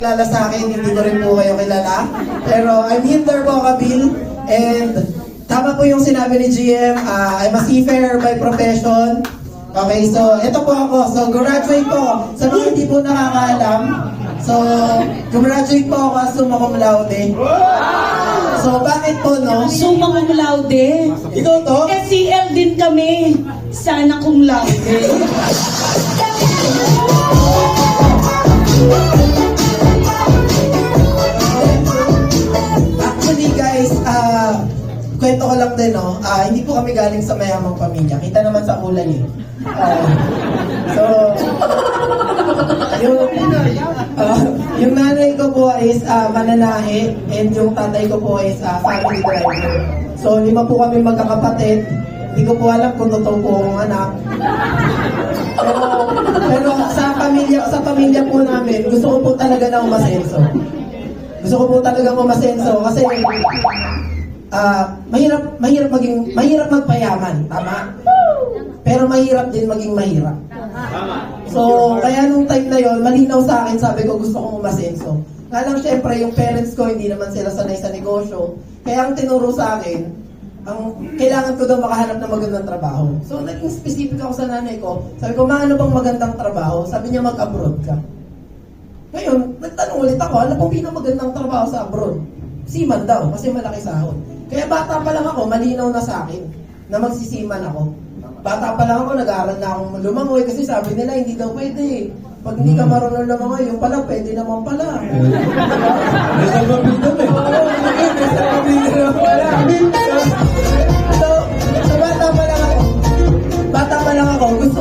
Kilala sa akin, hindi ko rin po kayo kilala. Pero I'm Hinder Bocabil, and tama po yung sinabi ni GM, I'm a seafarer by profession. Okay, so ito po ako. So graduate po. Sa mga hindi po nakakaalam, so graduate po ako as summa cum laude. So bakit po, no? Summa cum laude. Ikaw to? SCL din kami. Sana cum laude. Actually guys, kwento ko lang din, no? Hindi po kami galing sa mayamang pamilya. Kita naman sa kulay eh. So, yung nanay ko po is mananahe, and yung tatay ko po is family driver. So, 5 po kami magkakapatid. Hindi ko po alam kung totoo po ang anak. Pero sa pamilya po namin, gusto ko po talaga na umasenso. Gusto ko po talaga umasenso kasi mahirap magpayaman, tama? Pero mahirap din maging mahirap. So, kaya nung time na yon, malinaw sa akin, sabi ko gusto kong umasenso. Nga lang syempre, yung parents ko, hindi naman sila sanay sa negosyo. Kaya ang tinuro sa akin, kailangan ko daw makahanap ng magandang trabaho. So, naging specific ako sa nanay ko. Sabi ko, ano bang magandang trabaho? Sabi niya, mag-abroad ka. Ngayon, nagtanong ulit ako, ano pong pinamagandang trabaho sa abroad? Seaman daw, kasi malaki sahod. Kaya bata pa lang ako, malinaw na sa akin na magsisiman ako. Bata pa lang ako, nag-aaral na akong lumangoy kasi sabi nila, hindi daw pwede. Pag hindi ka marunong lumangoy, yung pala, pwede naman pala. May salvapidam eh. May salvapidam naman pala. So, bata pa lang ako, gusto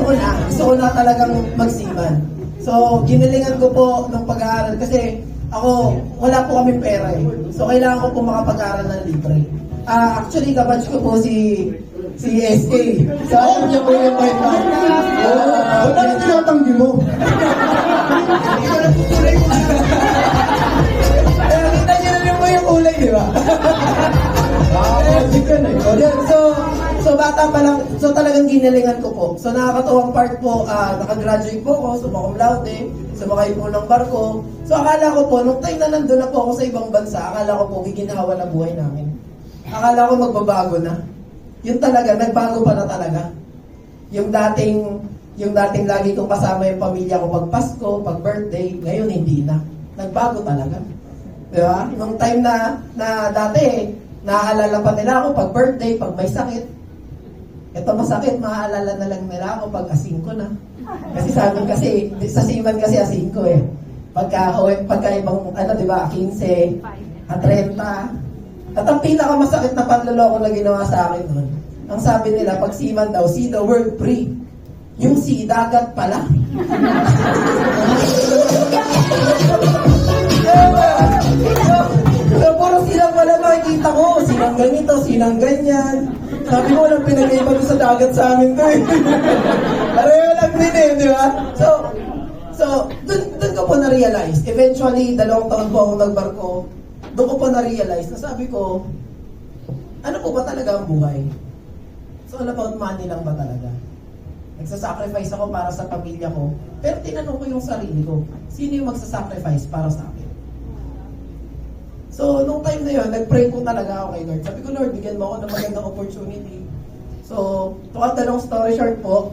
ko na talagang magsiman. So, ginilingan ko po nung pag-aaral kasi ako, wala po kaming pera eh. So, kailangan ko po makapag-aaral ng libre. Actually, kabatch ko po si SK. So, alam niya po yung point na. Ba't ano tinatanggi mo? Kita niyo na po yung kulay, di ba? So bata pa lang, so talagang ginalingan ko po. So nakakatuwang part po, nakagraduate po ako, summa cum laude, sumakay po ng barko. So akala ko po, nung time na nandun na po ako sa ibang bansa, akala ko po giginawa na buhay namin. Akala ko magbabago na. Yun talaga, nagbago pa na talaga. Yung dating lagi kong kasama yung pamilya ko pag Pasko, pag birthday, ngayon hindi na. Nagbago talaga. Diba? Nung time na dati, naaalala pa nila ako pag birthday, pag may sakit. Ito masakit, maaalala na lang nila ako pag asingko na. Kasi sabi kasi, sa seaman kasi asingko eh. Pagka ibang, di ba, 15, 30. At ang pinakamasakit na panloloko na ginawa sa akin nun, ang sabi nila, pag seaman daw, see the word free. Yung sea, dagat pala. So, puro silang wala makikita ko. Sinang ganito, sinang ganyan. Sabi ko, walang pinag-iba sa dagat sa amin to eh. Pareho lang din eh, di ba? So, dun ko po na-realize. Eventually, 2 taon po akong nagbarko. Doon ko po na-realize na sabi ko, ano po ba talaga ang buhay? So, all about money lang ba talaga? Nagsasacrifice ako para sa pamilya ko. Pero tinanong ko yung sarili ko, sino yung magsasacrifice para sa akin? So, nung time na yun, nag-pray ko talaga ako kay Lord. Sabi ko, Lord, bigyan mo ako ng magandang opportunity. So, to cut the long story short po,